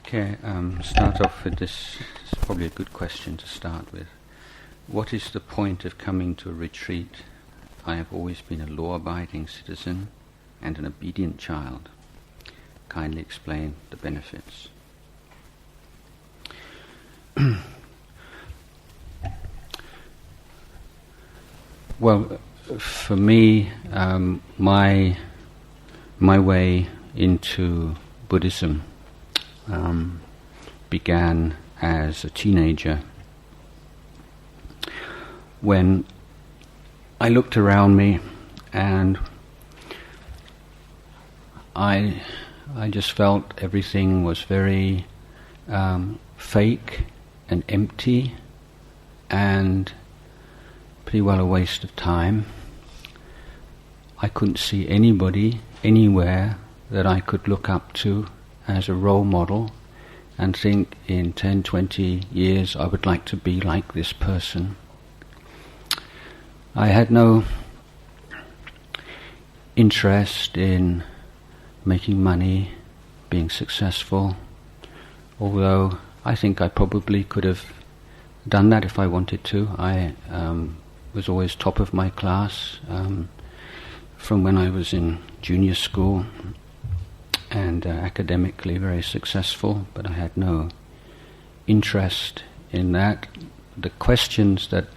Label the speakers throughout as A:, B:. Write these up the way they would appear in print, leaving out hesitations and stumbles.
A: Okay, start off with this. It's probably a good question to start with. What is the point of coming to a retreat? I have always been a law-abiding citizen and an obedient child. Kindly explain the benefits. Well, for me, my way into Buddhism began as a teenager when I looked around me and I just felt everything was very fake and empty and pretty well a waste of time. I couldn't see anybody anywhere that I could look up to as a role model and think in 10, 20 years I would like to be like this person. I had no interest in making money, being successful, although I think I probably could have done that if I wanted to. I was always top of my class from when I was in junior school, and academically very successful, but I had no interest in that. The questions that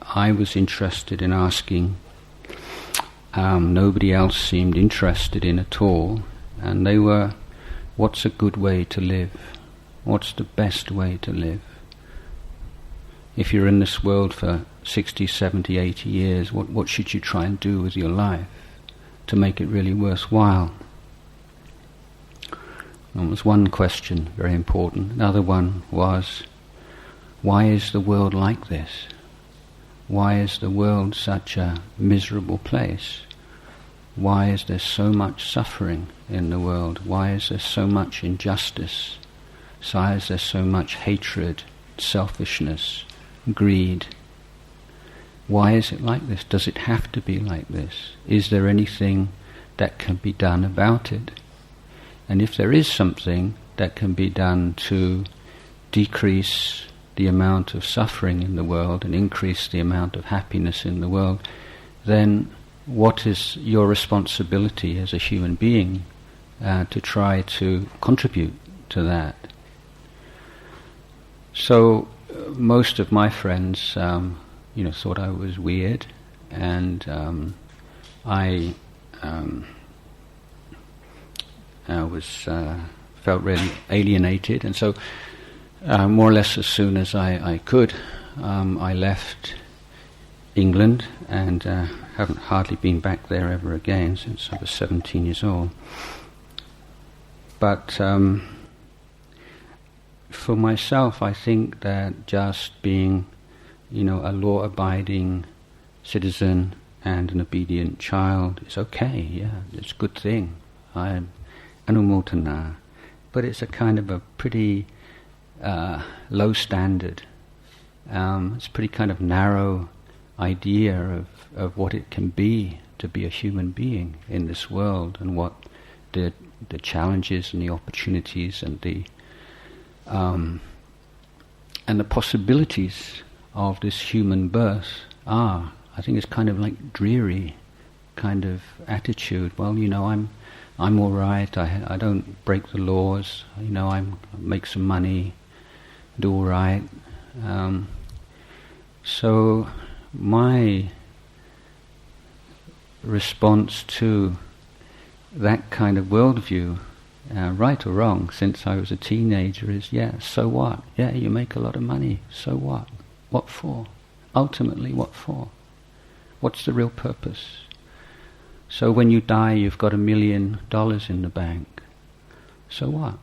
A: I was interested in asking, nobody else seemed interested in at all, and they were, what's a good way to live? What's the best way to live? If you're in this world for 60, 70, 80 years, what should you try and do with your life to make it really worthwhile? That was one question, very important. Another one was, why is the world like this? Why is the world such a miserable place? Why is there so much suffering in the world? Why is there so much injustice? Why is there so much hatred, selfishness, greed? Why is it like this? Does it have to be like this? Is there anything that can be done about it? And if there is something that can be done to decrease the amount of suffering in the world and increase the amount of happiness in the world, then what is your responsibility as a human being to try to contribute to that? So most of my friends, thought I was weird, and I felt really alienated, and so more or less as soon as I could, I left England and haven't hardly been back there ever again since I was 17 years old. But for myself, I think that just being, a law-abiding citizen and an obedient child is okay. Yeah, it's a good thing. I'm anumotana, but it's a kind of a pretty low standard. It's a pretty kind of narrow idea of what it can be to be a human being in this world, and what the challenges and the opportunities and the possibilities of this human birth are. I think it's kind of like dreary kind of attitude. Well, I'm all right. I don't break the laws. I make some money, do all right. So my response to that kind of worldview, right or wrong, since I was a teenager, is so what? Yeah, you make a lot of money. So what? What for? Ultimately, what for? What's the real purpose? So when you die, you've got $1 million in the bank. So what?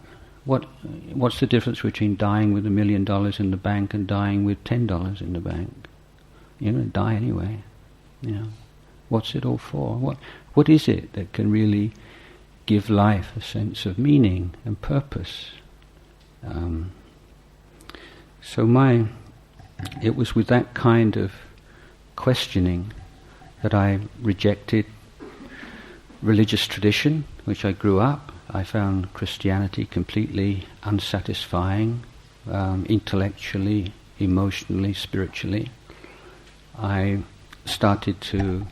A: What's the difference between dying with $1 million in the bank and dying with $10 in the bank? You're going to die anyway. What's it all for? What is it that can really give life a sense of meaning and purpose? It was with that kind of questioning that I rejected religious tradition, which I grew up I found Christianity completely unsatisfying, intellectually, emotionally, spiritually. I started to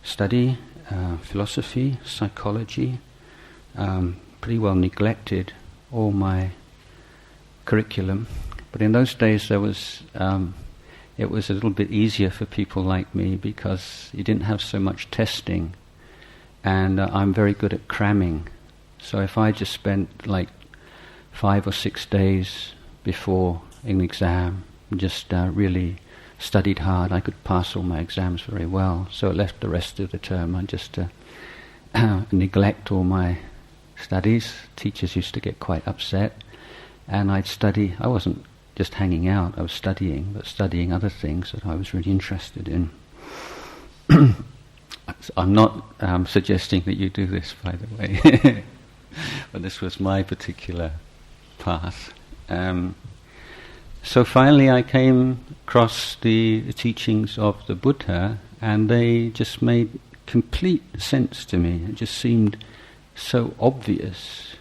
A: study philosophy, psychology, pretty well neglected all my curriculum. But in those days it was a little bit easier for people like me because you didn't have so much testing, and I'm very good at cramming. So if I just spent like 5 or 6 days before an exam, just really studied hard, I could pass all my exams very well. So it left the rest of the term I just neglect all my studies. Teachers used to get quite upset, and I'd study. I wasn't just hanging out, I was studying, but studying other things that I was really interested in. I'm not suggesting that you do this, by the way, but this was my particular path. So finally I came across the teachings of the Buddha, and they just made complete sense to me. It just seemed so obvious.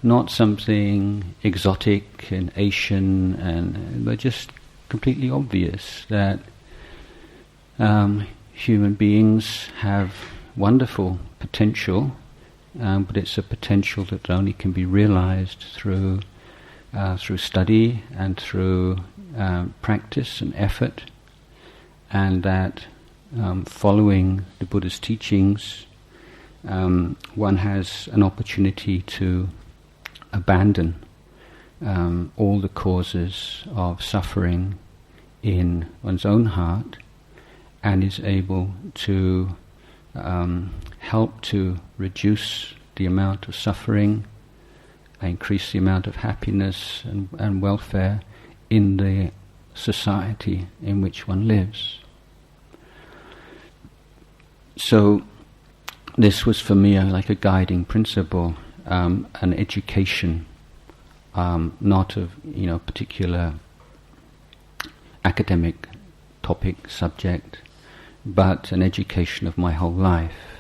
A: Not something exotic and Asian, but just completely obvious that human beings have wonderful potential, but it's a potential that only can be realized through study and through practice and effort, and that following the Buddha's teachings, one has an opportunity to abandon all the causes of suffering in one's own heart, and is able to help to reduce the amount of suffering, increase the amount of happiness and welfare in the society in which one lives. So this was for me like a guiding principle, an education, not of particular academic topic, subject, but an education of my whole life,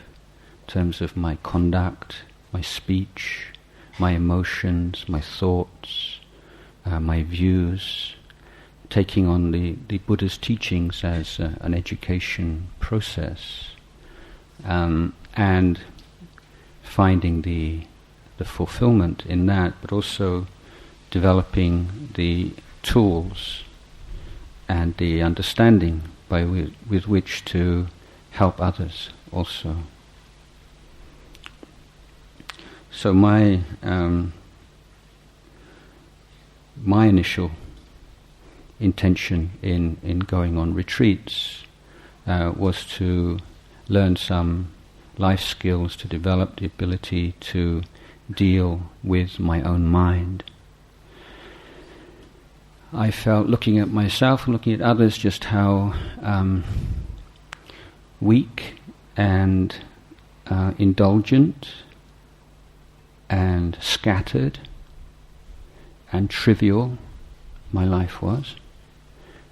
A: in terms of my conduct, my speech, my emotions, my thoughts, my views, taking on the Buddha's teachings as an education process, and finding the fulfillment in that, but also developing the tools and the understanding with which to help others also. So my initial intention in going on retreats was to learn some life skills to develop the ability to deal with my own mind. I felt, looking at myself and looking at others, just how weak and indulgent and scattered and trivial my life was,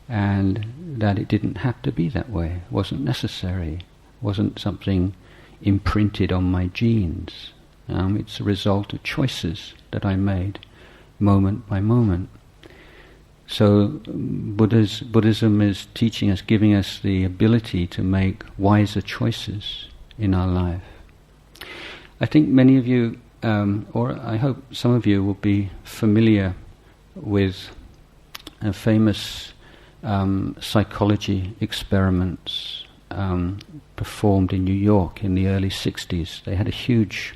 A: and that it didn't have to be that way. It wasn't necessary. It wasn't something imprinted on my genes. It's a result of choices that I made moment by moment. So Buddhism is teaching us, giving us the ability to make wiser choices in our life. I think many of you, or I hope some of you, will be familiar with famous psychology experiments performed in New York in the early 60s. They had a huge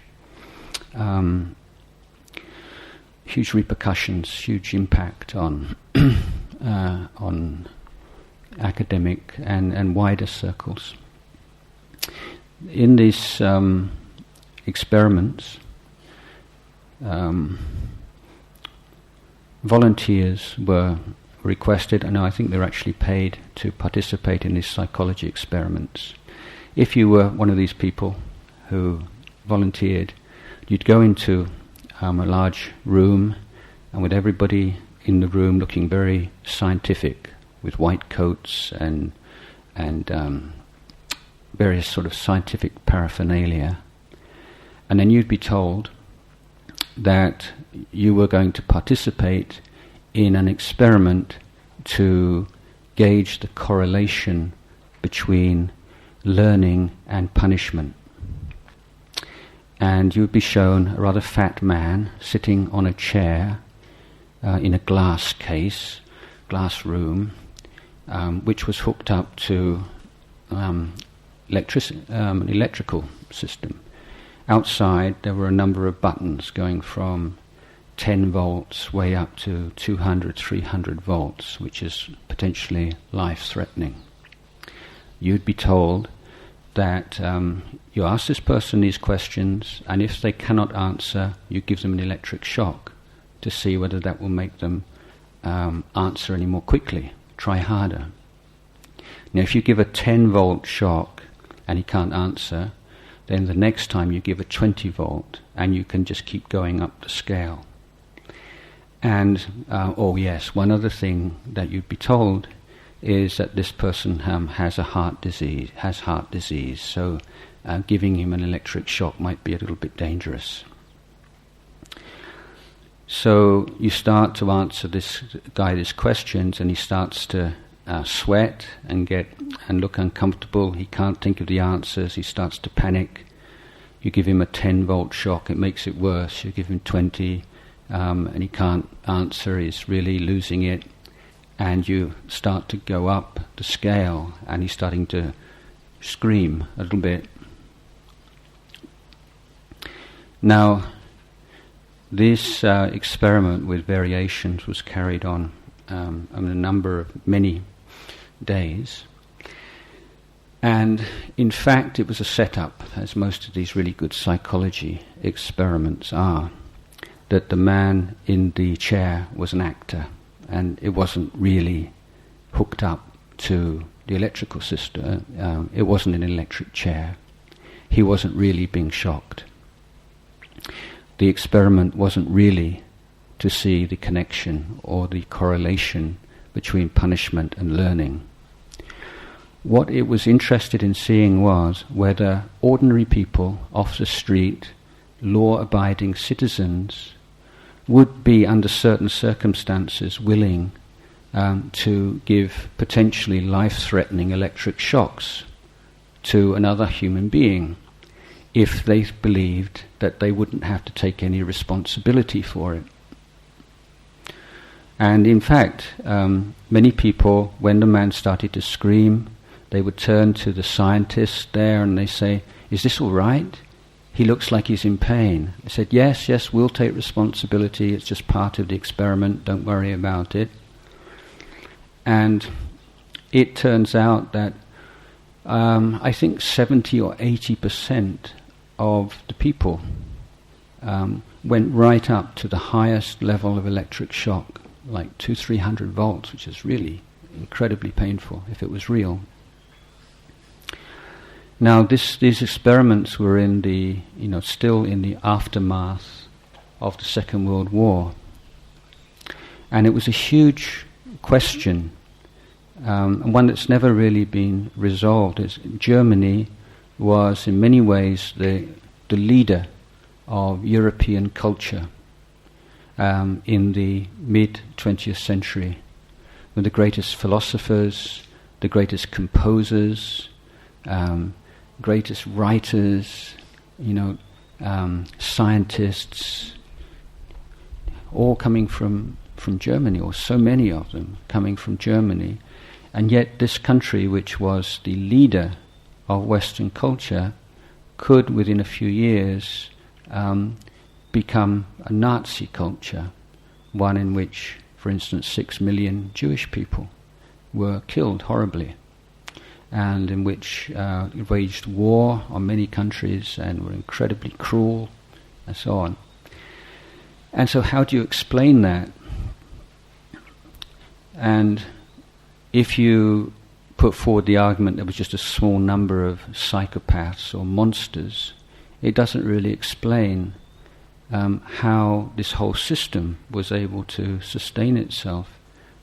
A: repercussions, huge impact on academic and wider circles. In these experiments, volunteers were requested, and I think they were actually paid to participate in these psychology experiments. If you were one of these people who volunteered, you'd go into a large room, and with everybody in the room looking very scientific, with white coats and various sort of scientific paraphernalia, And then you'd be told that you were going to participate in an experiment to gauge the correlation between learning and punishment. And you would be shown a rather fat man sitting on a chair in a glass room, which was hooked up to an electrical system. Outside there were a number of buttons going from 10 volts way up to 200, 300 volts, which is potentially life-threatening. You'd be told that you ask this person these questions, and if they cannot answer, you give them an electric shock to see whether that will make them answer any more quickly, try harder. Now, if you give a 10-volt shock and he can't answer, then the next time you give a 20-volt, and you can just keep going up the scale. And, one other thing that you'd be told is that this person has heart disease, so giving him an electric shock might be a little bit dangerous. So you start to answer this guy's questions, and he starts to sweat and look uncomfortable. He can't think of the answers. He starts to panic. You give him a 10-volt shock, it makes it worse. You give him 20, and he can't answer. He's really losing it. And you start to go up the scale, and he's starting to scream a little bit. Now, this experiment with variations was carried on many days. And in fact, it was a setup, as most of these really good psychology experiments are, that the man in the chair was an actor, and it wasn't really hooked up to the electrical system. It wasn't an electric chair. He wasn't really being shocked. The experiment wasn't really to see the connection or the correlation between punishment and learning. What it was interested in seeing was whether ordinary people off the street, law-abiding citizens, would be under certain circumstances willing to give potentially life-threatening electric shocks to another human being if they believed that they wouldn't have to take any responsibility for it. And in fact, many people, when the man started to scream, they would turn to the scientist there and they say, "Is this all right? He looks like he's in pain." They said, yes, we'll take responsibility. It's just part of the experiment. Don't worry about it. And it turns out that I think 70 or 80% of the people went right up to the highest level of electric shock, like 200-300 volts, which is really incredibly painful if it was real. Now, these experiments were in the, still in the aftermath of the Second World War, and it was a huge question, and one that's never really been resolved. Germany was, in many ways, the leader of European culture in the mid-20th century, with the greatest philosophers, the greatest composers, greatest writers, scientists, all coming from Germany, or so many of them coming from Germany. And yet this country, which was the leader of Western culture, could within a few years become a Nazi culture, one in which, for instance, 6 million Jewish people were killed horribly, and in which it waged war on many countries and were incredibly cruel, and so on. And so how do you explain that? And if you put forward the argument there was just a small number of psychopaths or monsters, it doesn't really explain how this whole system was able to sustain itself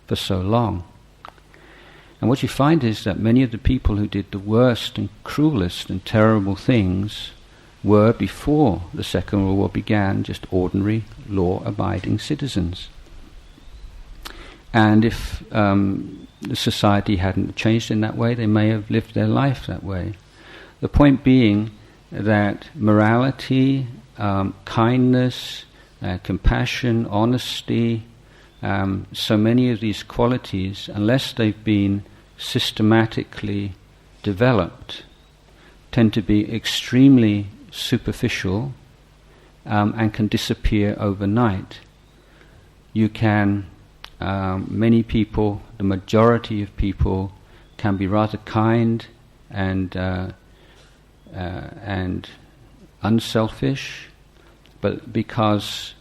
A: for so long. And what you find is that many of the people who did the worst and cruelest and terrible things were, before the Second World War began, just ordinary law-abiding citizens. And if the society hadn't changed in that way, they may have lived their life that way. The point being that morality, kindness, compassion, honesty, so many of these qualities, unless they've been systematically developed, tend to be extremely superficial and can disappear overnight. You can, many people, the majority of people, can be rather kind and unselfish, but because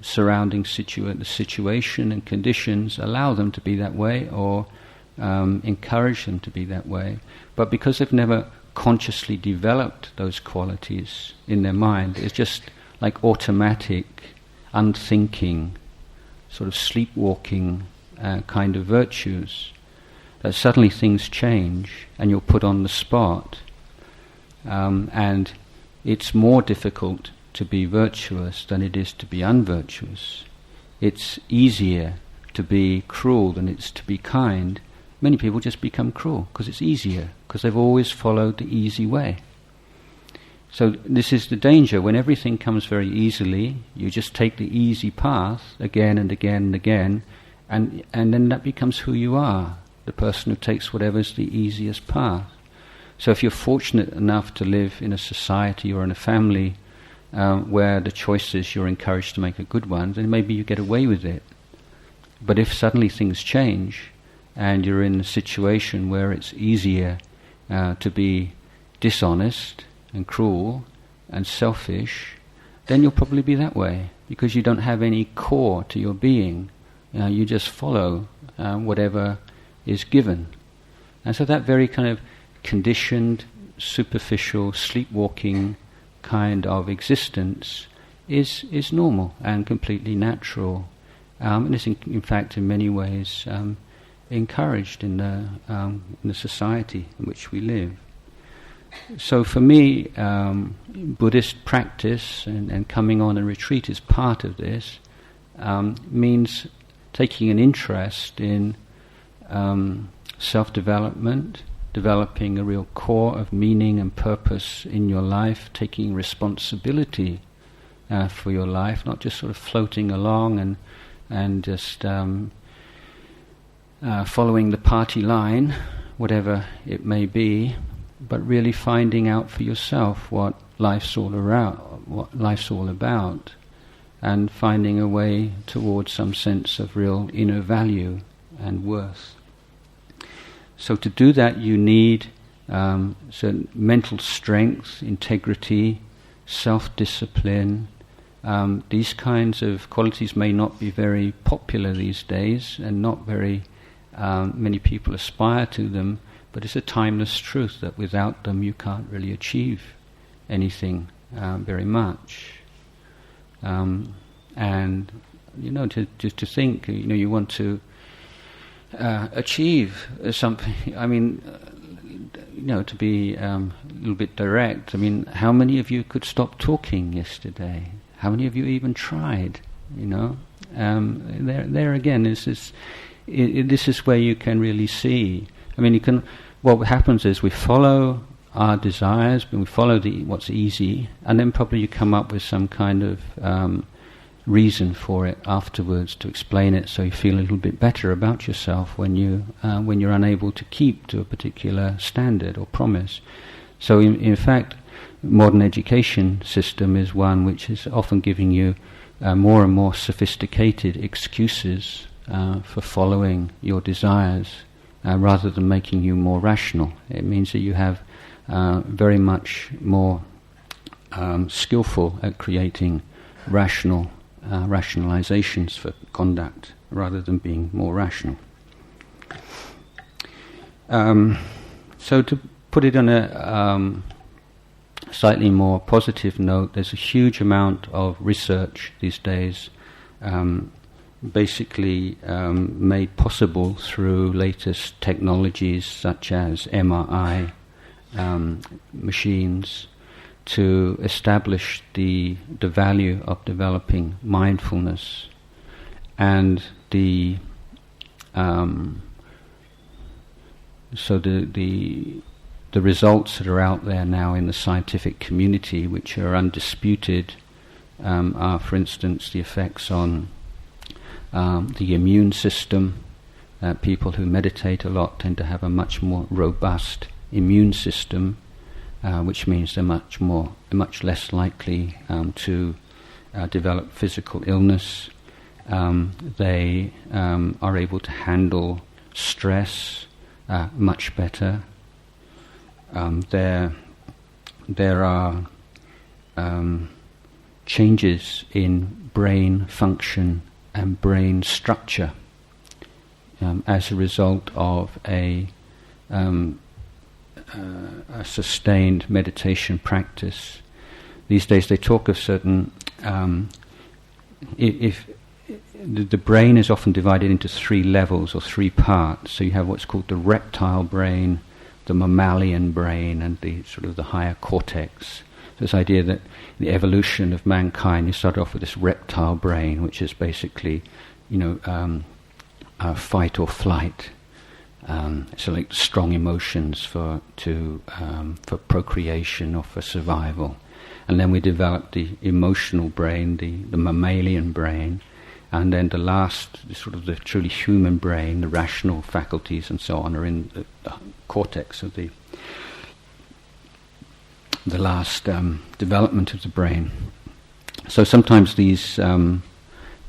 A: surrounding the situation and conditions allow them to be that way, or encourage them to be that way, but because they've never consciously developed those qualities in their mind, it's just like automatic, unthinking, sort of sleepwalking kind of virtues, that suddenly things change and you're put on the spot, and it's more difficult to be virtuous than it is to be unvirtuous. It's easier to be cruel than it's to be kind. Many people just become cruel because it's easier, because they've always followed the easy way. So this is the danger. When everything comes very easily, you just take the easy path again and again and again, and then that becomes who you are, the person who takes whatever's the easiest path. So if you're fortunate enough to live in a society or in a family where the choices you're encouraged to make are good ones, then maybe you get away with it. But if suddenly things change and you're in a situation where it's easier to be dishonest and cruel and selfish, then you'll probably be that way, because you don't have any core to your being. You just follow whatever is given. And so that very kind of conditioned, superficial, sleepwalking kind of existence is normal and completely natural, and is in fact in many ways encouraged in the society in which we live. So for me, Buddhist practice and coming on a retreat is part of this, means taking an interest in self-development, developing a real core of meaning and purpose in your life, taking responsibility for your life, not just sort of floating along and just following the party line, whatever it may be, but really finding out for yourself what life's all about, and finding a way towards some sense of real inner value and worth. So to do that you need certain mental strength, integrity, self-discipline. These kinds of qualities may not be very popular these days, and not very many people aspire to them, but it's a timeless truth that without them you can't really achieve anything very much. And to think, you want to achieve something. I mean, to be a little bit direct. I mean, how many of you could stop talking yesterday? How many of you even tried? There again, this is where you can really see. I mean, what happens is we follow our desires, we follow what's easy, and then probably you come up with some kind of reason for it afterwards to explain it, so you feel a little bit better about yourself when you're unable to keep to a particular standard or promise. So in fact, modern education system is one which is often giving you more and more sophisticated excuses for following your desires, rather than making you more rational. It means that you have very much more skillful at creating rationalizations for conduct, rather than being more rational. So to put it on a slightly more positive note, there's a huge amount of research these days, basically made possible through latest technologies such as MRI machines, to establish the value of developing mindfulness and the results that are out there now in the scientific community, which are undisputed, are, for instance, the effects on the immune system. People who meditate a lot tend to have a much more robust immune system, which means they're much less likely to develop physical illness. They are able to handle stress much better. There are changes in brain function and brain structure as a result of a sustained meditation practice. These days they talk of certain if the brain is often divided into 3 levels or 3 parts. So you have what's called the reptile brain, the mammalian brain, and the sort of the higher cortex. So this idea that the evolution of mankind, you start off with this reptile brain, which is basically, fight or flight. So like strong emotions for procreation or for survival. And then we develop the emotional brain, the mammalian brain, and then the last, sort of the truly human brain, the rational faculties and so on, are in the cortex of the last development of the brain. So sometimes these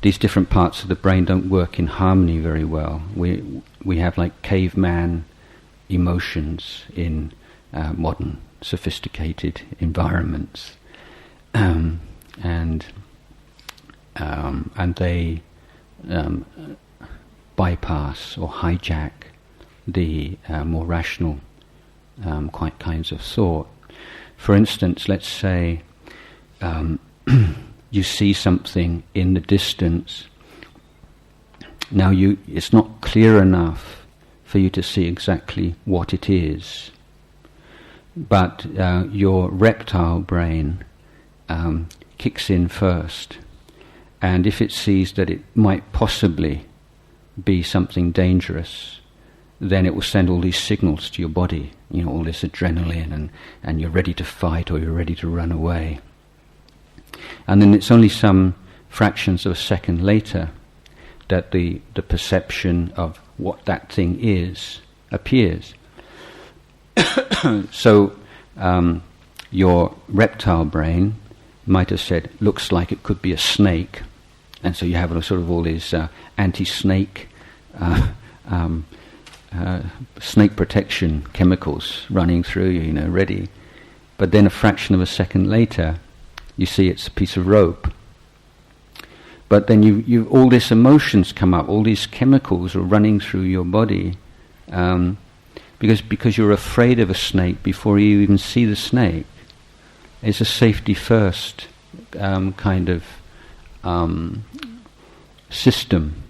A: different parts of the brain don't work in harmony very well. We have like caveman emotions in modern sophisticated environments, and they bypass or hijack the more rational kinds of thought. For instance, let's say you see something in the distance. Now it's not clear enough for you to see exactly what it is, but your reptile brain kicks in first, and if it sees that it might possibly be something dangerous, then it will send all these signals to your body, all this adrenaline, and you're ready to fight or you're ready to run away. And then it's only some fractions of a second later that the perception of what that thing is appears. So your reptile brain might have said, looks like it could be a snake, and so you have sort of all these anti-snake snake protection chemicals running through you, ready. But then a fraction of a second later, you see it's a piece of rope. But then you all these emotions come up, all these chemicals are running through your body, because you're afraid of a snake before you even see the snake. It's a safety first kind of system.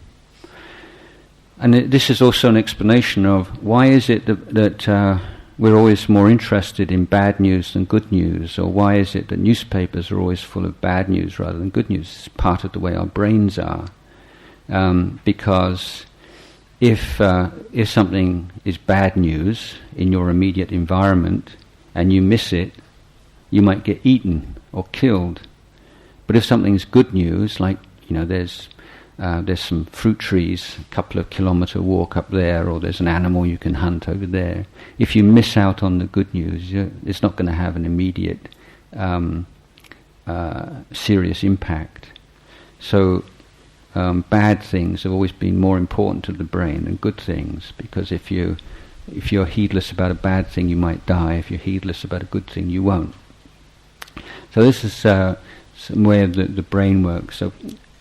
A: And this is also an explanation of why is it that we're always more interested in bad news than good news, or why is it that newspapers are always full of bad news rather than good news? It's part of the way our brains are. Because if something is bad news in your immediate environment and you miss it, you might get eaten or killed. But if something's good news, like there's some fruit trees, a couple of kilometre walk up there, or there's an animal you can hunt over there. If you miss out on the good news, it's not going to have an immediate serious impact. So bad things have always been more important to the brain than good things, because if you're heedless about a bad thing, you might die. If you're heedless about a good thing, you won't. So this is some way the brain works. So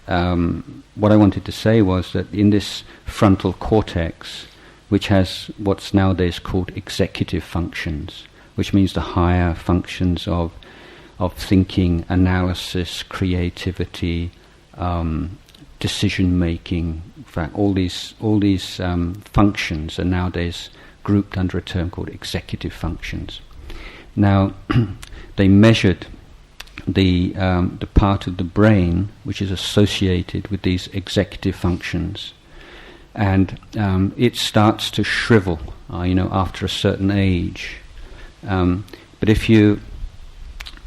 A: what I wanted to say was that in this frontal cortex, which has what's nowadays called executive functions, which means the higher functions of thinking, analysis, creativity, decision making. In fact, all these functions are nowadays grouped under a term called executive functions. Now, they measured the part of the brain which is associated with these executive functions, and it starts to shrivel, after a certain age. But if you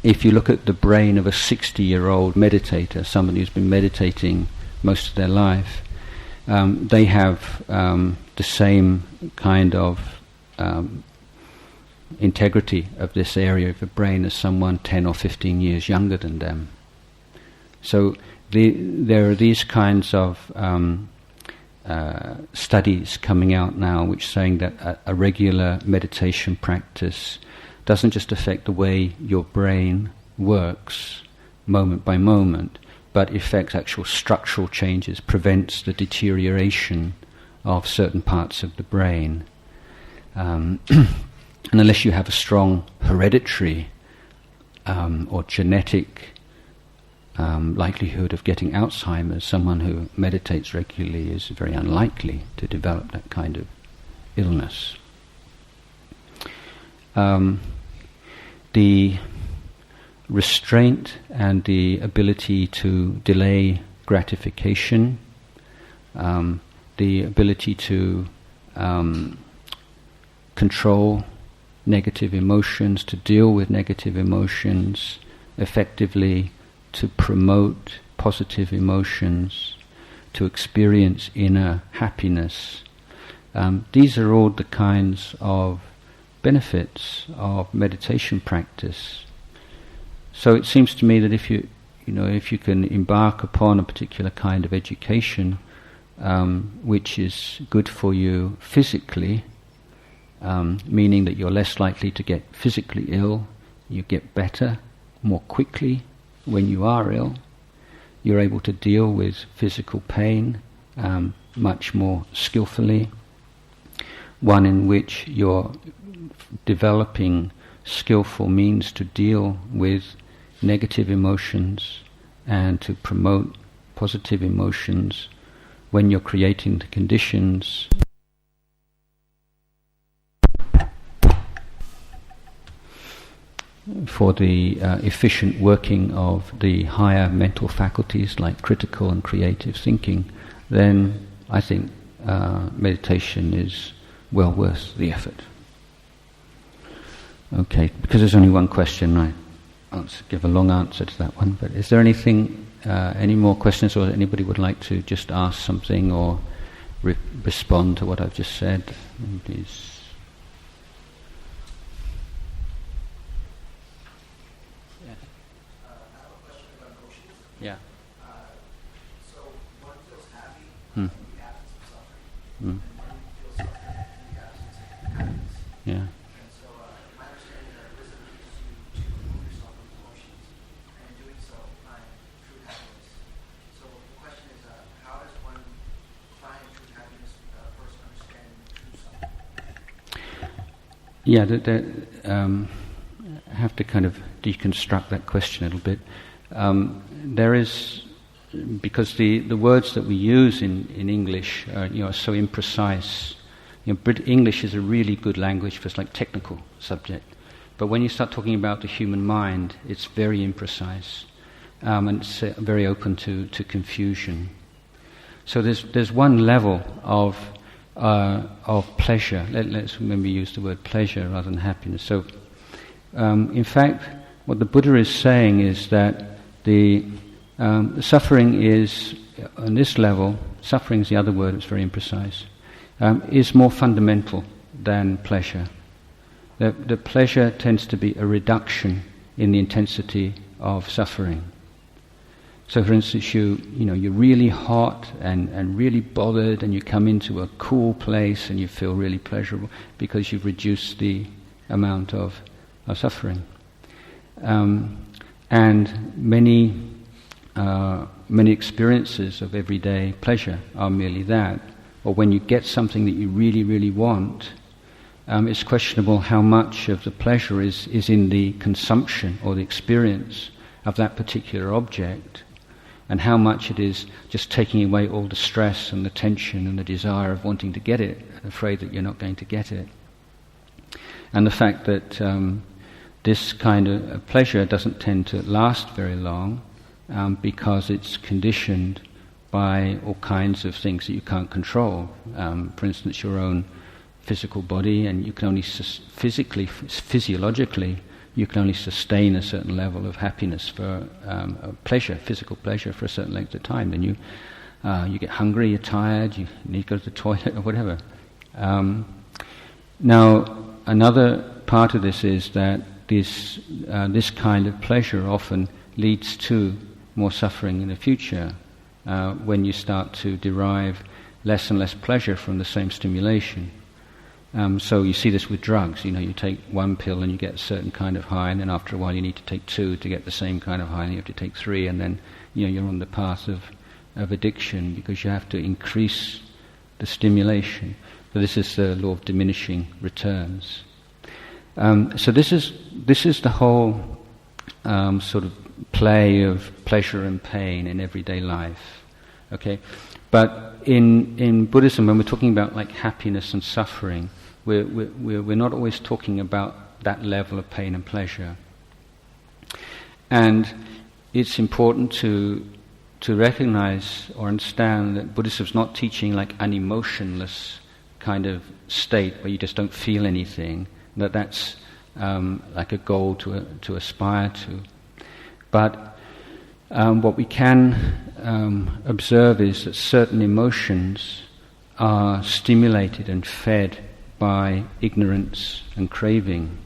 A: look at the brain of a 60-year-old meditator, somebody who's been meditating most of their life, they have the same kind of integrity of this area of the brain as someone 10 or 15 years younger than them. So there are these kinds of studies coming out now which saying that a regular meditation practice doesn't just affect the way your brain works moment by moment, but affects actual structural changes, prevents the deterioration of certain parts of the brain. And unless you have a strong hereditary or genetic likelihood of getting Alzheimer's, someone who meditates regularly is very unlikely to develop that kind of illness. The restraint and the ability to delay gratification, the ability to control negative emotions, to deal with negative emotions effectively, to promote positive emotions, to experience inner happiness. These are all the kinds of benefits of meditation practice. So it seems to me that if you can embark upon a particular kind of education which is good for you physically, meaning that you're less likely to get physically ill, you get better more quickly when you are ill, you're able to deal with physical pain much more skillfully, one in which you're developing skillful means to deal with negative emotions and to promote positive emotions when you're creating the conditions for the efficient working of the higher mental faculties like critical and creative thinking, then I think meditation is well worth the effort. Okay, because there's only one question, I'll give a long answer to that one, but is there anything, any more questions, or anybody would like to just ask something or respond to what I've just said? Please. Yeah.
B: So one feels happy in the absence of suffering, and one feels suffering in the absence of happiness.
A: Yeah.
B: And so my understanding that wisdom teaches you to remove yourself from emotions, and in doing so, find true happiness. So the question is, how does one find true happiness without first understanding true suffering?
A: Yeah, I have to kind of deconstruct that question a little bit. There is, because the words that we use in English are so imprecise. English is a really good language for like technical subject, but when you start talking about the human mind, it's very imprecise, and it's very open to confusion. So there's one level of pleasure. Let's maybe use the word pleasure rather than happiness. So, in fact, what the Buddha is saying is that the suffering is, on this level, suffering is the other word, it's very imprecise, is more fundamental than pleasure. The pleasure tends to be a reduction in the intensity of suffering. So for instance, you're really hot and really bothered, and you come into a cool place and you feel really pleasurable because you've reduced the amount of suffering. And many experiences of everyday pleasure are merely that. Or when you get something that you really, really want, it's questionable how much of the pleasure is in the consumption or the experience of that particular object, and how much it is just taking away all the stress and the tension and the desire of wanting to get it, afraid that you're not going to get it. And the fact that this kind of pleasure doesn't tend to last very long because it's conditioned by all kinds of things that you can't control. For instance, your own physical body, and you can only physiologically, you can only sustain a certain level of happiness for pleasure, physical pleasure, for a certain length of time. Then you get hungry, you're tired, you need to go to the toilet or whatever. Now, another part of this is that this kind of pleasure often leads to more suffering in the future when you start to derive less and less pleasure from the same stimulation. So you see this with drugs. You take one pill and you get a certain kind of high, and then after a while you need to take two to get the same kind of high, and you have to take three, and then you're on the path of addiction because you have to increase the stimulation. So this is the law of diminishing returns. So this is the whole sort of play of pleasure and pain in everyday life. Okay, but in Buddhism, when we're talking about like happiness and suffering, we're not always talking about that level of pain and pleasure. And it's important to recognize or understand that Buddhism's not teaching like an emotionless kind of state where you just don't feel anything. That's like a goal to aspire to. But what we can observe is that certain emotions are stimulated and fed by ignorance and craving,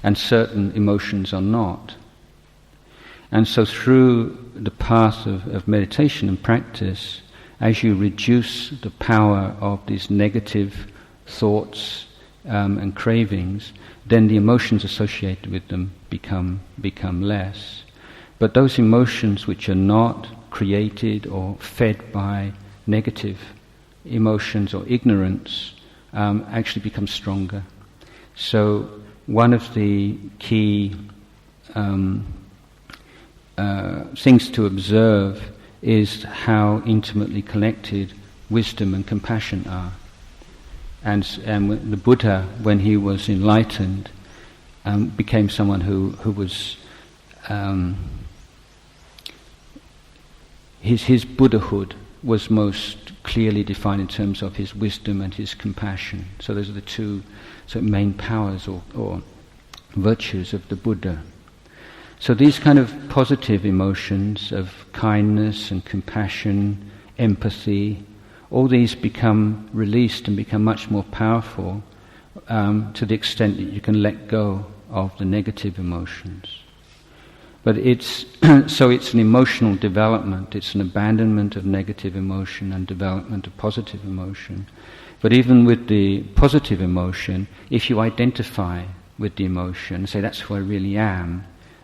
A: and certain emotions are not. And so through the path of meditation and practice, as you reduce the power of these negative thoughts and cravings, then the emotions associated with them become less. But those emotions which are not created or fed by negative emotions or ignorance actually become stronger. So one of the key things to observe is how intimately connected wisdom and compassion are. And the Buddha, when he was enlightened, became someone who was his Buddhahood was most clearly defined in terms of his wisdom and his compassion. So those are the two sort of main powers or virtues of the Buddha. So these kind of positive emotions of kindness and compassion, empathy, all these become released and become much more powerful to the extent that you can let go of the negative emotions. But it's an emotional development, it's an abandonment of negative emotion and development of positive emotion. But even with the positive emotion, if you identify with the emotion, say that's who I really am,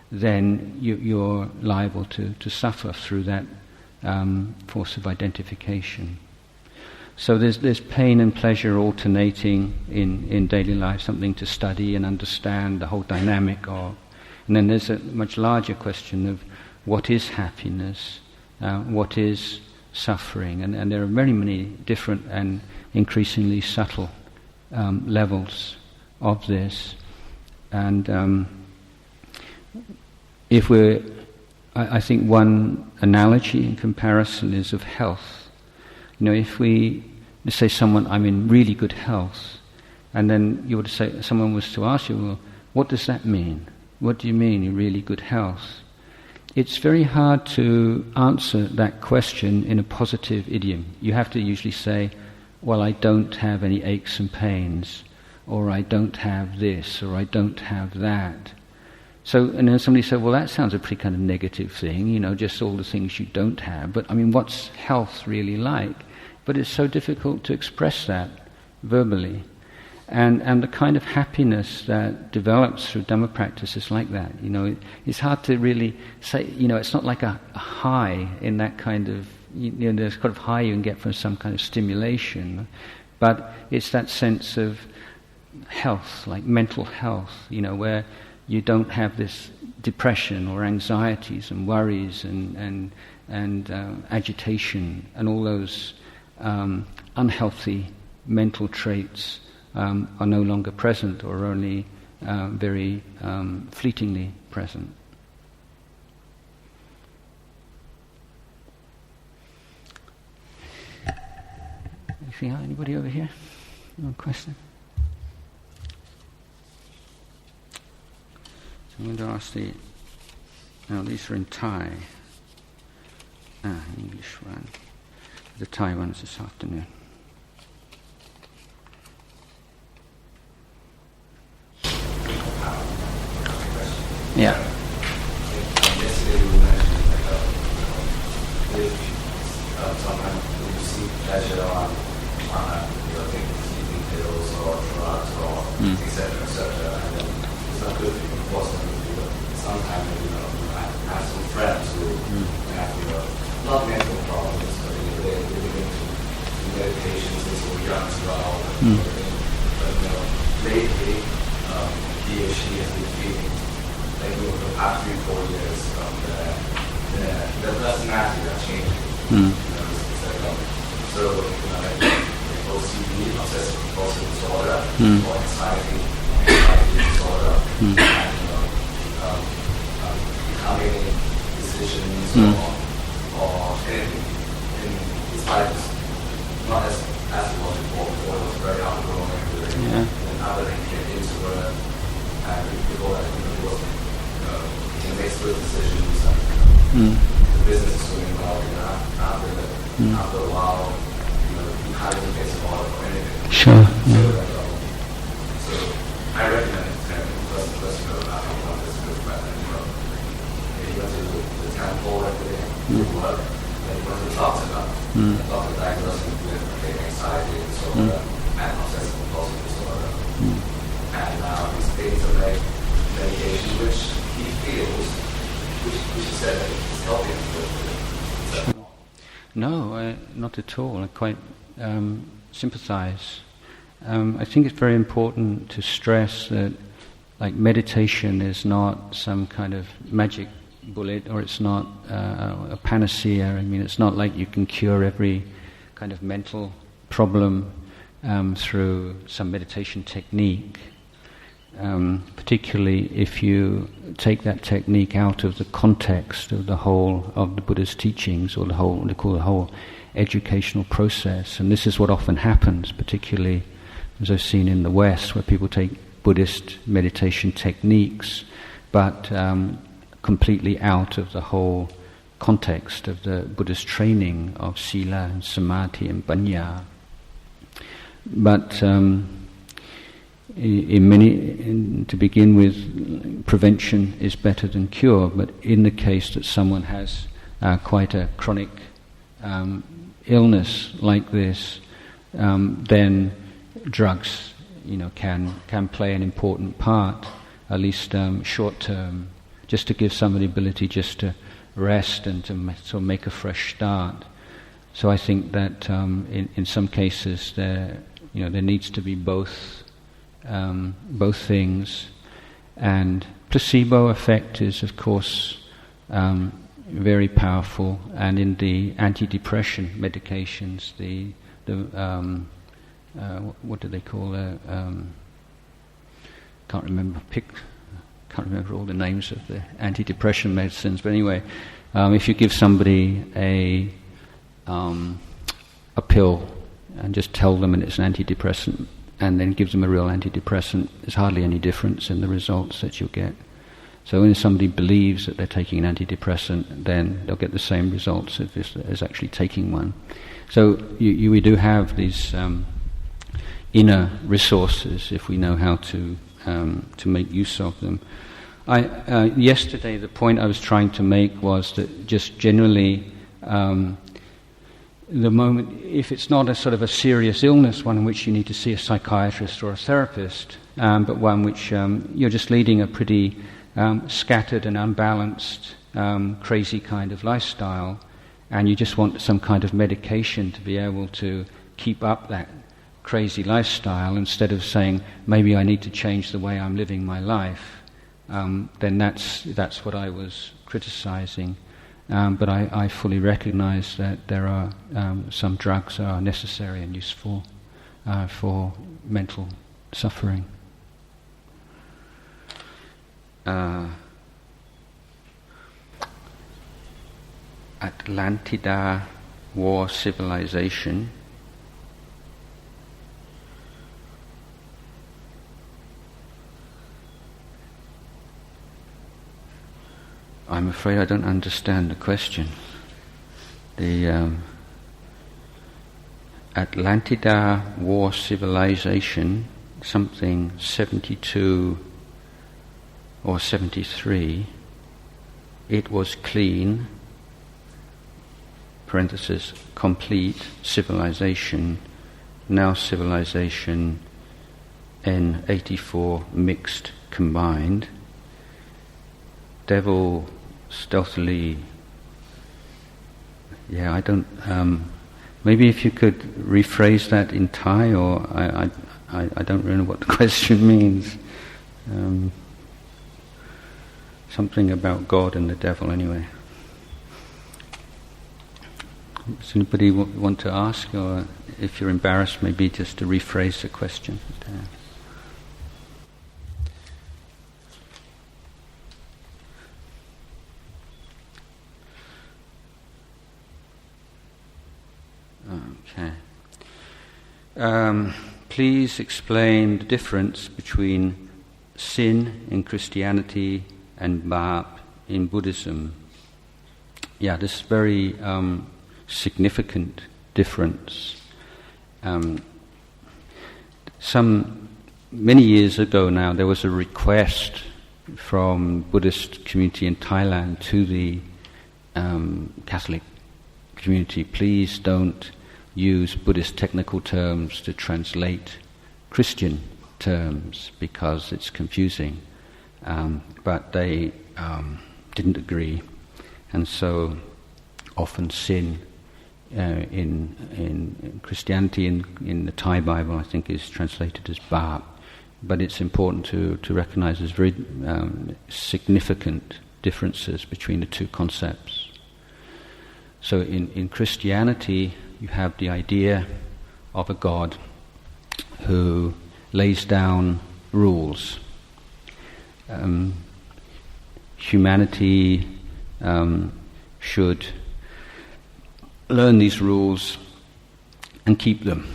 A: then you're liable to suffer through that force of identification. So there's pain and pleasure alternating in daily life, something to study and understand the whole dynamic of. And then there's a much larger question of what is happiness, what is suffering, and there are very many different and increasingly subtle levels of this. And I think one analogy in comparison is of health. If we say someone, I'm in really good health, and then you were to say, someone was to ask you, well, what does that mean? What do you mean in really good health? It's very hard to answer that question in a positive idiom. You have to usually say, well, I don't have any aches and pains, or I don't have this, or I don't have that. So, and then somebody said, well, that sounds a pretty kind of negative thing, just all the things you don't have. But, what's health really like? But it's so difficult to express that verbally. And the kind of happiness that develops through Dhamma practice is like that. It's hard to really say, it's not like a high in that kind of, there's kind of high you can get from some kind of stimulation. But it's that sense of health, like mental health, where you don't have this depression or anxieties and worries and agitation and all those unhealthy mental traits are no longer present or only very fleetingly present. Anybody over here? No question? So I'm going to ask these are in Thai. English one. The Thai ones this afternoon. Yeah.
C: Yesterday you mentioned if sometimes you see pleasure on taking sleeping pills or drugs or etc. and then it's not good for you to force them to do it. Sometimes I have some friends who have not mental problems, but they're living into meditations since they were young as well. But lately he or she has been feeling like over the past 3-4 years the personality are changing. So like OCD, obsessive compulsive disorder, or anxiety disorder, and becoming decisions or anything in his life is not as it was before. Before it was very outgoing, and now that he get into it, and before that he can make good decisions, and the business is doing well, after a while, he hardly gets involved or anything.
A: Sure.
C: So I recommend him first go out on this good friend, he went to the temple every day to work, and he went to talk to them. The doctor diagnosed him with anxiety disorder and obsessive compulsive disorder. And now he's taking some medication which he feels, which he said that is helping him with.
A: No, not at all. I quite sympathize. I think it's very important to stress that, like, meditation is not some kind of magic bullet, or it's not a panacea. I mean, it's not like you can cure every kind of mental problem through some meditation technique. Particularly if you take that technique out of the context of the whole of the Buddha's teachings, or the whole educational process. And this is what often happens, particularly as I've seen in the West, where people take Buddhist meditation techniques, but completely out of the whole context of the Buddha's training of sila, and samadhi, and panya. But to begin with, prevention is better than cure. But in the case that someone has quite a chronic illness like this, then drugs, can play an important part, at least short term, just to give somebody the ability just to rest and to sort of make a fresh start. So I think that in some cases there needs to be both things, and placebo effect is, of course, very powerful. And in the antidepressant medications, what do they call can't remember all the names of the antidepressant medicines. But anyway, if you give somebody a pill and just tell them it's an antidepressant, and then gives them a real antidepressant, there's hardly any difference in the results that you'll get. So when somebody believes that they're taking an antidepressant, then they'll get the same results as actually taking one. So we do have these inner resources if we know how to make use of them. Yesterday, the point I was trying to make was that just generally, the moment, if it's not a sort of a serious illness, one in which you need to see a psychiatrist or a therapist, but one which you're just leading a pretty scattered and unbalanced, crazy kind of lifestyle, and you just want some kind of medication to be able to keep up that crazy lifestyle, instead of saying, maybe I need to change the way I'm living my life, then that's what I was criticizing. But I fully recognize that there are some drugs that are necessary and useful for mental suffering. Atlantida war civilization I'm afraid I don't understand the question. The Atlantida war civilization, something 72 or 73, it was clean, parenthesis, complete civilization, now civilization N84 mixed combined. Devil stealthily, I don't, maybe if you could rephrase that in Thai, or I don't really know what the question means. Something about God and the devil anyway. Does anybody want to ask, or if you're embarrassed, maybe just to rephrase the question? Okay. Please explain the difference between sin in Christianity and bāp in Buddhism. Yeah, this very significant difference. Many years ago now, there was a request from Buddhist community in Thailand to the Catholic community, please don't use Buddhist technical terms to translate Christian terms because it's confusing. But they didn't agree, and so often sin in Christianity, in the Thai Bible, I think, is translated as bāp. But it's important to recognize there's very significant differences between the two concepts. So in Christianity, you have the idea of a God who lays down rules. Humanity should learn these rules and keep them.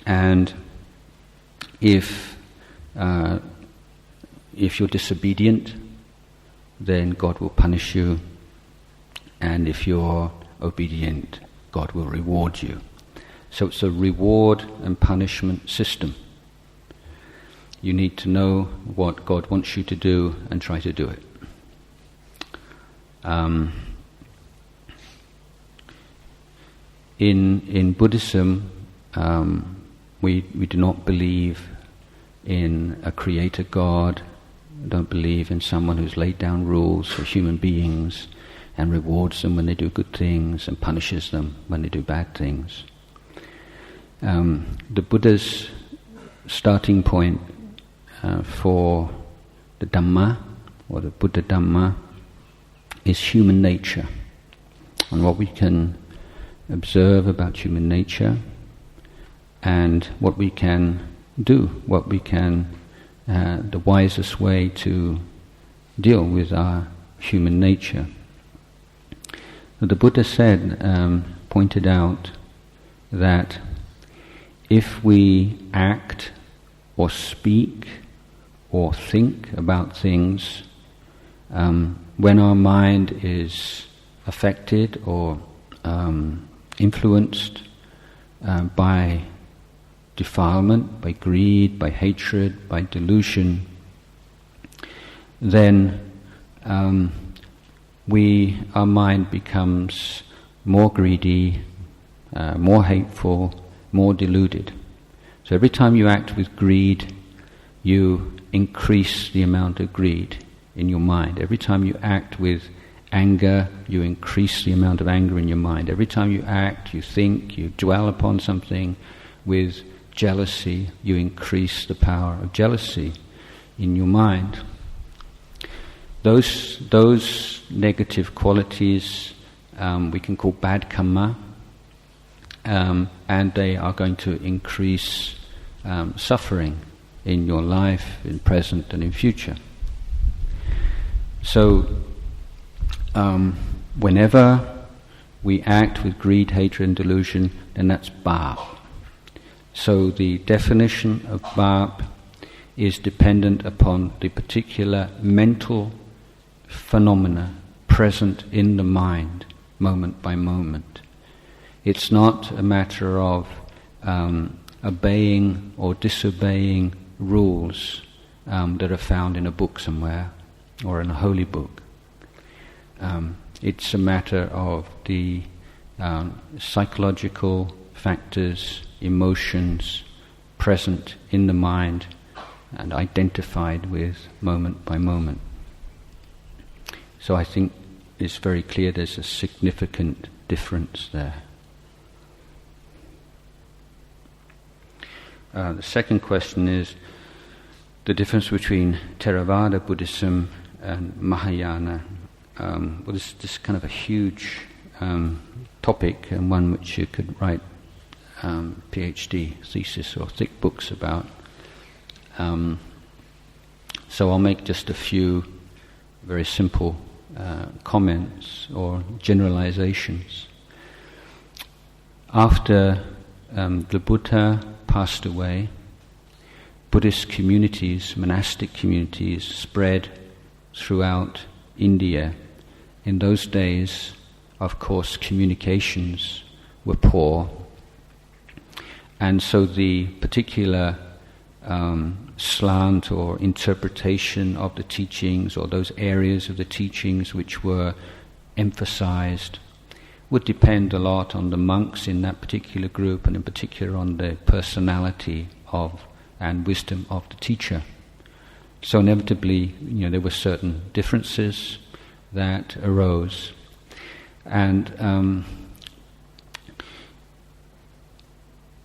A: And if you're disobedient, then God will punish you. And if you're obedient, God will reward you. So it's a reward and punishment system. You need to know what God wants you to do and try to do it. In Buddhism, we do not believe in a creator God. We don't believe in someone who's laid down rules for human beings and rewards them when they do good things and punishes them when they do bad things. The Buddha's starting point for the Dhamma, or the Buddha Dhamma, is human nature, and what we can observe about human nature, and what we can do, the wisest way to deal with our human nature. The Buddha pointed out that if we act or speak or think about things, when our mind is affected or influenced by defilement, by greed, by hatred, by delusion, then our mind becomes more greedy, more hateful, more deluded. So every time you act with greed, you increase the amount of greed in your mind. Every time you act with anger, you increase the amount of anger in your mind. Every time you act, you think, you dwell upon something with jealousy, you increase the power of jealousy in your mind. Those negative qualities we can call bad karma, and they are going to increase suffering in your life, in present and in future. So, whenever we act with greed, hatred and delusion, then that's bāp. So the definition of bāp is dependent upon the particular mental phenomena present in the mind, moment by moment. It's not a matter of obeying or disobeying rules that are found in a book somewhere or in a holy book. It's a matter of the psychological factors, emotions present in the mind and identified with moment by moment. So I think it's very clear there's a significant difference there. The second question is the difference between Theravada Buddhism and Mahayana. Well, this is kind of a huge topic and one which you could write PhD thesis or thick books about. So I'll make just a few very simple comments or generalizations. After the Buddha passed away, Buddhist communities, monastic communities, spread throughout India. In those days, of course, communications were poor, and so the particular slant or interpretation of the teachings, or those areas of the teachings which were emphasized, would depend a lot on the monks in that particular group, and in particular on the personality of and wisdom of the teacher. So inevitably, there were certain differences that arose, and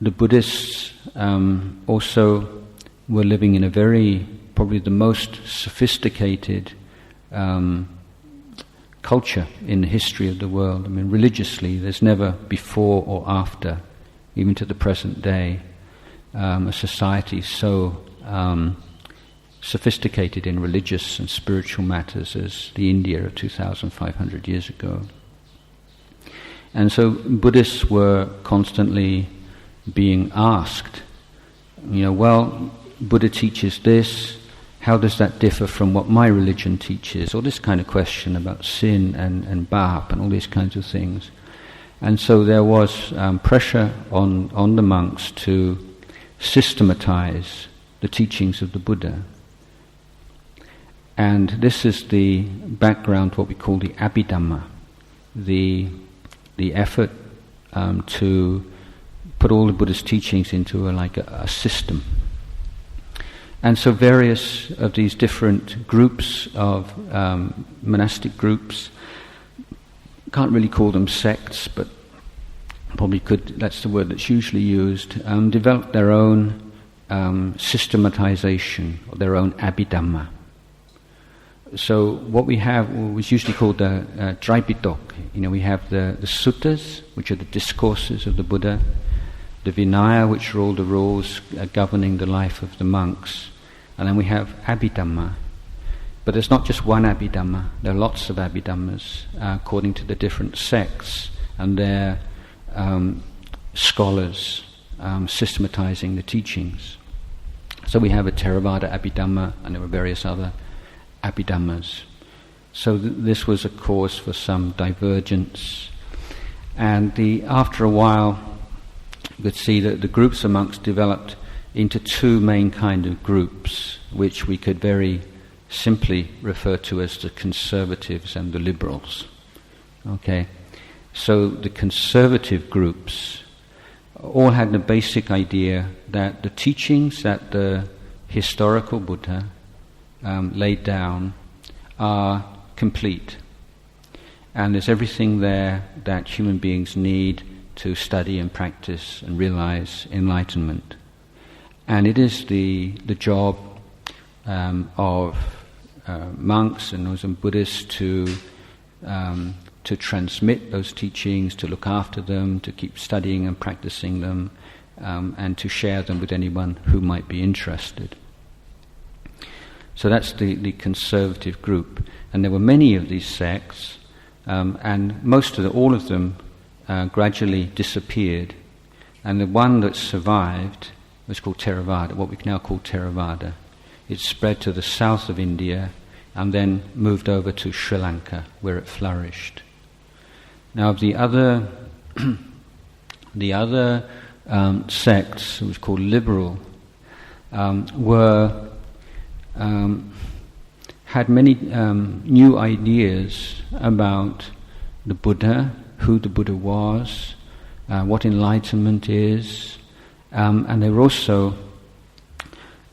A: the Buddhists also were living in a probably the most sophisticated culture in the history of the world. I mean, religiously, there's never before or after, even to the present day, a society so sophisticated in religious and spiritual matters as the India of 2,500 years ago. And so Buddhists were constantly being asked, well, Buddha teaches this, how does that differ from what my religion teaches? Or this kind of question about sin and bāp and all these kinds of things. And so there was pressure on the monks to systematize the teachings of the Buddha. And this is the background, what we call the Abhidhamma, the effort to put all the Buddha's teachings into a system. And so various of these different groups of monastic groups, can't really call them sects, but probably could, that's the word that's usually used, developed their own systematization, or their own Abhidhamma. So what we have was usually called the Tripitaka. We have the suttas, which are the discourses of the Buddha, the Vinaya, which are all the rules governing the life of the monks, and then we have Abhidhamma. But there's not just one Abhidhamma, there are lots of Abhidhammas according to the different sects and their scholars systematizing the teachings. So we have a Theravada Abhidhamma, and there were various other Abhidhammas. So this was a cause for some divergence. And after a while, you could see that the groups of monks developed into two main kind of groups, which we could very simply refer to as the conservatives and the liberals. Okay, so the conservative groups all had the basic idea that the teachings that the historical Buddha laid down are complete, and there's everything there that human beings need to study and practice and realize enlightenment. And it is the job of monks and those Buddhists to transmit those teachings, to look after them, to keep studying and practicing them, and to share them with anyone who might be interested. So that's the conservative group. And there were many of these sects, and all of them gradually disappeared. And the one that survived was called Theravada, what we now call Theravada. It spread to the south of India and then moved over to Sri Lanka, where it flourished. Now the other sects, it was called liberal, had many new ideas about the Buddha, who the Buddha was, what enlightenment is, and they were also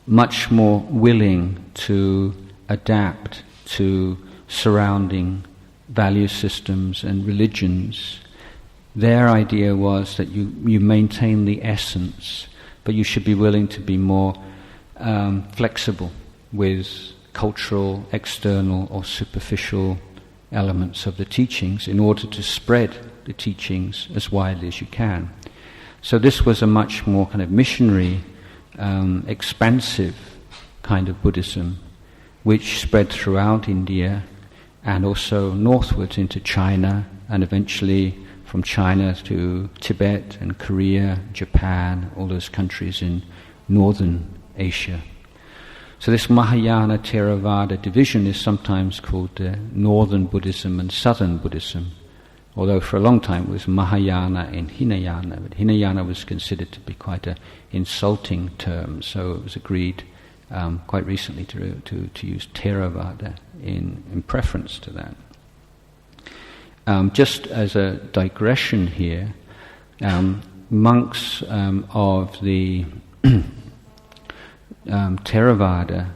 A: much more willing to adapt to surrounding value systems and religions. Their idea was that you maintain the essence, but you should be willing to be more flexible with cultural, external or superficial elements of the teachings in order to spread the teachings as widely as you can. So this was a much more kind of missionary, expansive kind of Buddhism, which spread throughout India and also northwards into China, and eventually from China to Tibet and Korea, Japan, all those countries in northern Asia. So this Mahayana Theravada division is sometimes called Northern Buddhism and Southern Buddhism, although for a long time it was Mahayana and Hinayana, but Hinayana was considered to be quite an insulting term, so it was agreed quite recently to use Theravada in preference to that. Just as a digression here, monks of the Theravada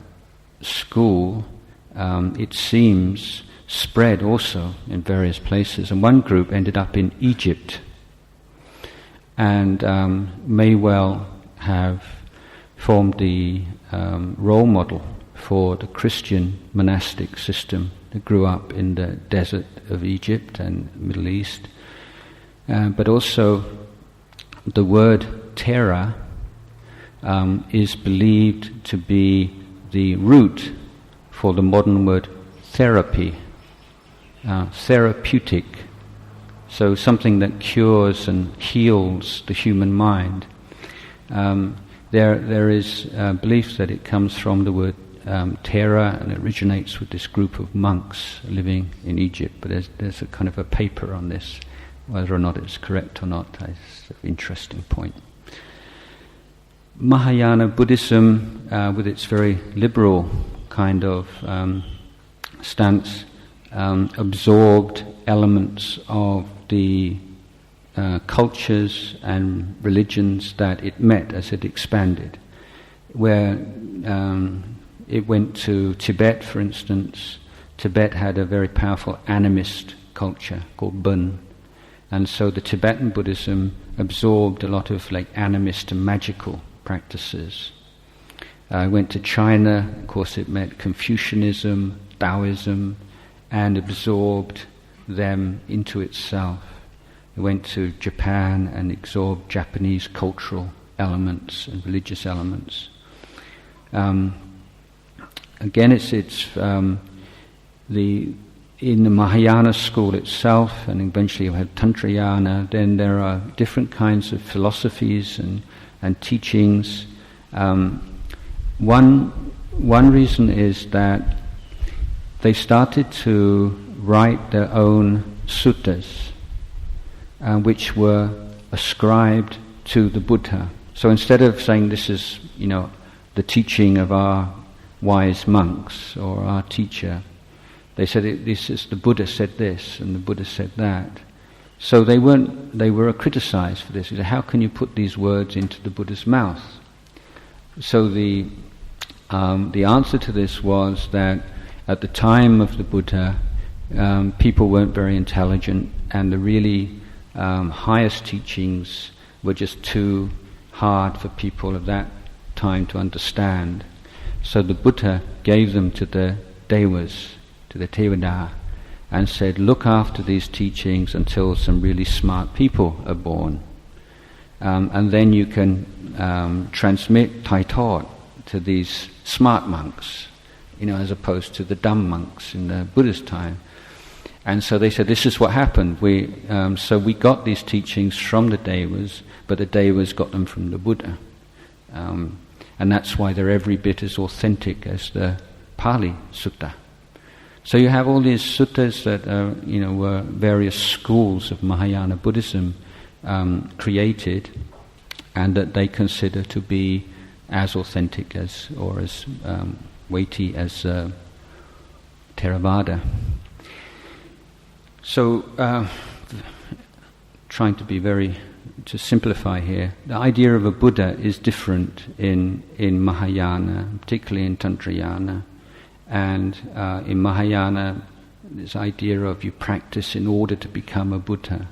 A: school, it seems, spread also in various places, and one group ended up in Egypt and may well have formed the role model for the Christian monastic system that grew up in the desert of Egypt and Middle East. But also the word Thera is believed to be the root for the modern word therapy, therapeutic, so something that cures and heals the human mind. There is belief that it comes from the word Thera, and it originates with this group of monks living in Egypt, but there's a kind of a paper on this, whether or not it's correct or not. It's an interesting point. Mahayana Buddhism, with its very liberal kind of stance, absorbed elements of the cultures and religions that it met as it expanded. Where it went to Tibet, for instance, Tibet had a very powerful animist culture called Bön, and so the Tibetan Buddhism absorbed a lot of animist and magical practices. Went to China, of course it met Confucianism, Taoism, and absorbed them into itself. It went to Japan and absorbed Japanese cultural elements and religious elements. Again, it's in the Mahayana school itself, and eventually you have Tantrayana. Then there are different kinds of philosophies and teachings. One reason is that they started to write their own suttas, which were ascribed to the Buddha. So instead of saying this is, the teaching of our wise monks or our teacher, they said this is the Buddha said this and the Buddha said that. So they were criticized for this. They said, how can you put these words into the Buddha's mouth? So the answer to this was that at the time of the Buddha, people weren't very intelligent, and the really highest teachings were just too hard for people of that time to understand. So the Buddha gave them to the Devas, to the Tevada, and said, look after these teachings until some really smart people are born. And then you can transmit Tai Taught to these smart monks as opposed to the dumb monks in the Buddha's time. And so they said, this is what happened. So we got these teachings from the Devas, but the Devas got them from the Buddha. And that's why they're every bit as authentic as the Pali Sutta. So you have all these suttas that were various schools of Mahayana Buddhism created, and that they consider to be as authentic as, or as weighty as Theravada. So, trying to simplify here, the idea of a Buddha is different in Mahayana, particularly in Tantrayana. And in Mahayana, this idea of you practice in order to become a Buddha,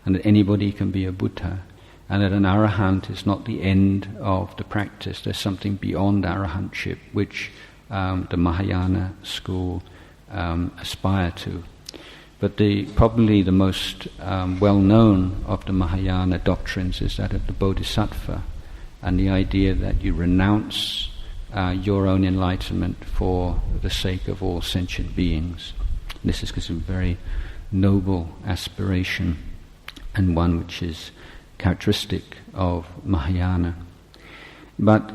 A: and that anybody can be a Buddha, and that an Arahant is not the end of the practice. There's something beyond Arahantship, which the Mahayana school aspire to. But probably the most well-known of the Mahayana doctrines is that of the Bodhisattva, and the idea that you renounce your own enlightenment for the sake of all sentient beings. This is a very noble aspiration, and one which is characteristic of Mahayana. But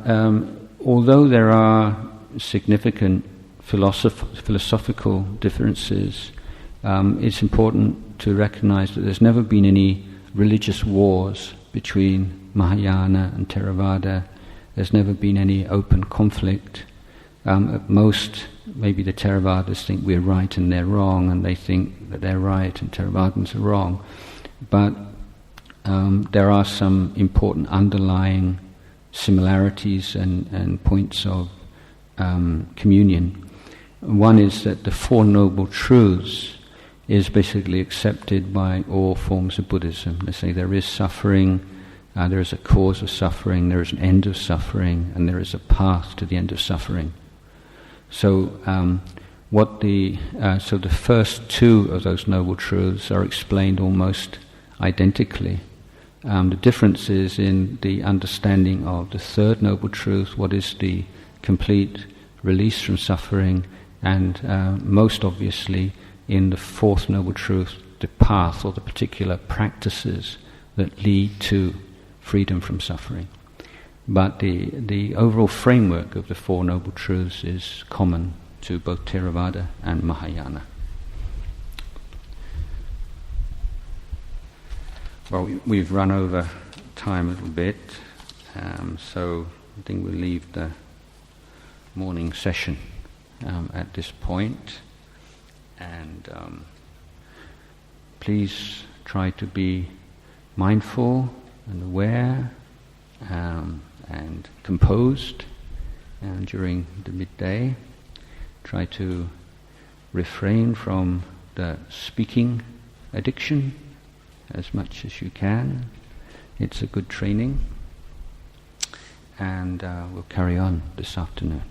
A: although there are significant philosophical differences, it's important to recognize that there's never been any religious wars between Mahayana and Theravada. There's never been any open conflict. At most, maybe the Theravadas think we're right and they're wrong, and they think that they're right and Theravadins are wrong. But there are some important underlying similarities and points of communion. One is that the Four Noble Truths is basically accepted by all forms of Buddhism. They say there is suffering, there is a cause of suffering, there is an end of suffering, and there is a path to the end of suffering. So so the first two of those Noble Truths are explained almost identically. The difference is in the understanding of the third Noble Truth, what is the complete release from suffering, and most obviously in the fourth Noble Truth, the path or the particular practices that lead to freedom from suffering. But the overall framework of the Four Noble Truths is common to both Theravada and Mahayana. Well, we've run over time a little bit, so I think we'll leave the morning session at this point. And please try to be mindful and aware and composed during the midday. Try to refrain from the speaking addiction as much as you can. It's a good training. And we'll carry on this afternoon.